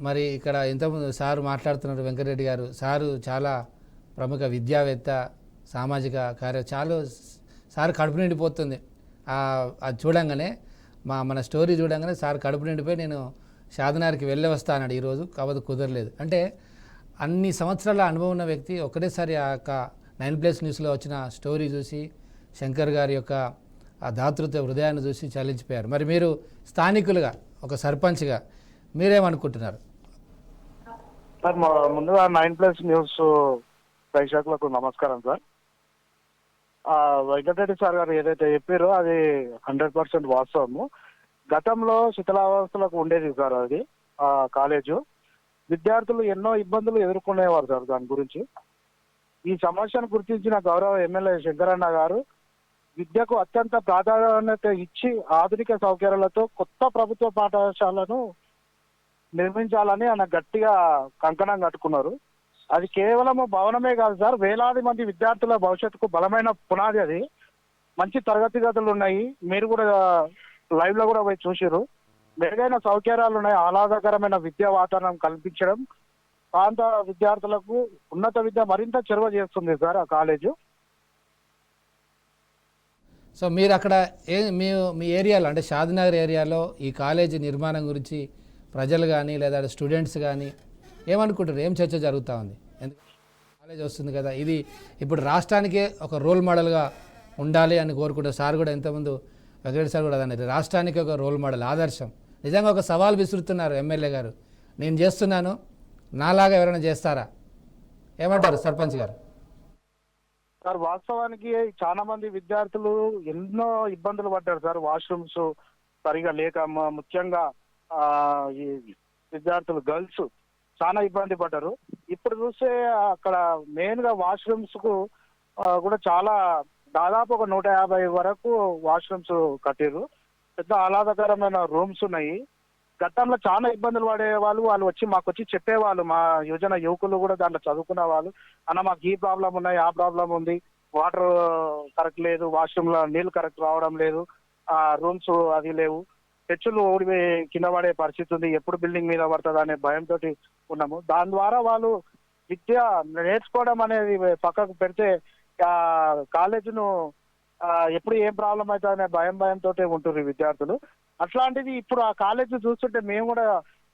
మరి ఇక్కడ ఇంతకుముందు సారు మాట్లాడుతున్నారు వెంకటరెడ్డి గారు. సారు చాలా ప్రముఖ విద్యావేత్త, సామాజిక చాలా సార్ కడుపు నిండిపోతుంది. అది చూడంగానే మన స్టోరీ చూడంగానే సార్ కడుపు నిండిపోయి నేను షాదనగర్కి వెళ్ళి వస్తానన్నాడు ఈరోజు. కాకపోతే కుదరలేదు. అంటే అన్ని సంవత్సరాల అనుభవం ఉన్న వ్యక్తి ఒకటేసారి ఆ యొక్క 9+ న్యూస్లో వచ్చిన స్టోరీ చూసి శంకర్ గారి యొక్క ఆ దాతృత్వ హృదయాన్ని చూసి చలించిపోయారు. మరి మీరు స్థానికులుగా ఒక సర్పంచ్గా మీరేమనుకుంటున్నారు? సార్ ముందుగా 9+ న్యూస్ ప్రేక్షకులకు నమస్కారం సార్. వెంకటరెడ్డి సార్ గారు ఏదైతే చెప్పారో అది 100% వాస్తవము. గతంలో శిథిలావస్థలకు ఉండేది సార్ అది కాలేజు. విద్యార్థులు ఎన్నో ఇబ్బందులు ఎదుర్కొనేవారు సార్. దాని గురించి ఈ సమస్యను గుర్తించిన గౌరవ ఎమ్మెల్యే శంకరన్న గారు విద్యకు అత్యంత ప్రాధాన్యత ఇచ్చి ఆధునిక సౌకర్యాలతో కొత్త ప్రభుత్వ పాఠశాలను నిర్మించాలని ఆయన గట్టిగా కంకణం కట్టుకున్నారు. అది కేవలం భవనమే కాదు సార్, వేలాది మంది విద్యార్థుల భవిష్యత్తుకు బలమైన పునాది. అది మంచి తరగతి గదులు ఉన్నాయి, మీరు కూడా లైవ్ లో కూడా పోయి చూసిరు. మెరుగైన సౌకర్యాలు ఉన్నాయి, ఆహ్లాదకరమైన విద్యా వాతావరణం కల్పించడం ప్రాంత విద్యార్థులకు ఉన్నత విద్య మరింత చొరవ చేస్తుంది సార్ ఆ కాలేజు. సో మీరు అక్కడ మీ ఏరియాలో అంటే షాద్నగర్ ఏరియాలో ఈ కాలేజీ నిర్మాణం గురించి ప్రజలు కానీ లేదా స్టూడెంట్స్ కానీ ఏమనుకుంటారు? ఏం చర్చ జరుగుతూ ఉంది? ఎందుకంటే కాలేజ్ వస్తుంది కదా, ఇది ఇప్పుడు రాష్ట్రానికే ఒక రోల్ మోడల్గా ఉండాలి అని కోరుకుంటారు. సార్ కూడా ఇంతకుముందు వెంకటరెడ్డి సార్ కూడా అన్నారు, రాష్ట్రానికి ఒక రోల్ మోడల్, ఆదర్శం. నిజంగా ఒక సవాల్ విసురుతున్నారు ఎమ్మెల్యే గారు. నేను చేస్తున్నాను, నాలాగా ఎవరైనా చేస్తారా? ఏమంటారు సర్పంచ్ గారు? సార్ వాస్తవానికి చాలా మంది విద్యార్థులు ఎన్నో ఇబ్బందులు పడ్డారు సార్. వాష్రూమ్స్ సరిగా లేక ముఖ్యంగా ఈ విద్యార్థులు గర్ల్స్ చాలా ఇబ్బంది పడ్డారు. ఇప్పుడు చూస్తే అక్కడ మెయిన్ గా వాష్రూమ్స్ కు కూడా చాలా దాదాపు ఒక 150 వరకు వాష్రూమ్స్ కట్టారు. పెద్ద ఆహ్లాదకరమైన రూమ్స్ ఉన్నాయి. గతంలో చాలా ఇబ్బందులు పడే వాళ్ళు వచ్చి మాకు వచ్చి చెప్పేవాళ్ళు. మా యువజన యువకులు కూడా దాంట్లో చదువుకున్న వాళ్ళు, అన్న మాకు ఈ ప్రాబ్లం ఉన్నాయి, ఆ ప్రాబ్లం ఉంది, వాటర్ కరెక్ట్ లేదు, వాష్రూమ్ లో నీళ్లు కరెక్ట్ రావడం లేదు, ఆ రూమ్స్ అది లేవు, తెచ్చులు ఊడి కింద పడే పరిస్థితి ఉంది, ఎప్పుడు బిల్డింగ్ మీద పడుతుంది అనే భయంతో ఉన్నాము. దాని ద్వారా వాళ్ళు విద్య నేర్చుకోవడం అనేది పక్కకు పెడితే కాలేజీను ఎప్పుడు ఏం ప్రాబ్లం అవుతుందనే భయంతో ఉంటున్నారు విద్యార్థులు. అట్లాంటిది ఇప్పుడు ఆ కాలేజీ చూస్తుంటే మేము కూడా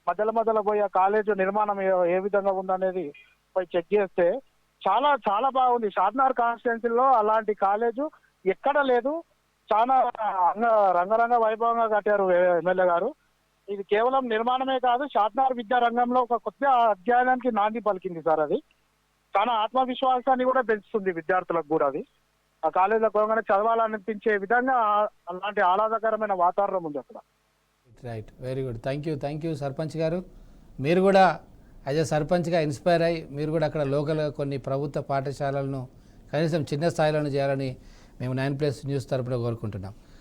మధ్యలో పోయి ఆ కాలేజీ నిర్మాణం ఏ విధంగా ఉందనేది పోయి చెక్ చేస్తే చాలా చాలా బాగుంది. షాద్నగర్ కాన్స్టిట్యున్సీలో అలాంటి కాలేజు ఎక్కడ లేదు. చాలా రంగరంగ వైభవంగా కట్టారు ఎమ్మెల్యే గారు. ఇది కేవలం నిర్మాణమే కాదు, షాద్నగర్ విద్యా రంగంలో ఒక కొత్త అధ్యయనానికి నాంది పలికింది సార్. అది చాలా ఆత్మవిశ్వాసాన్ని కూడా పెంచుతుంది విద్యార్థులకు కూడా. అది ఆ కాలేజీలో పోగానే చదవాలనిపించే విధంగా అలాంటి ఆహ్లాదకరమైన వాతావరణం ఉంది అక్కడ. Right, very good. Thank you sarpanch గారు. మీరు కూడా యాజ్ ఎ సర్పంచ్గా ఇన్స్పైర్ అయ్యి మీరు కూడా అక్కడ లోకల్గా కొన్ని ప్రభుత్వ పాఠశాలలను కనీసం చిన్న స్థాయిలోనే చేయాలని మేము 9+ న్యూస్ తరపున కోరుకుంటున్నాం.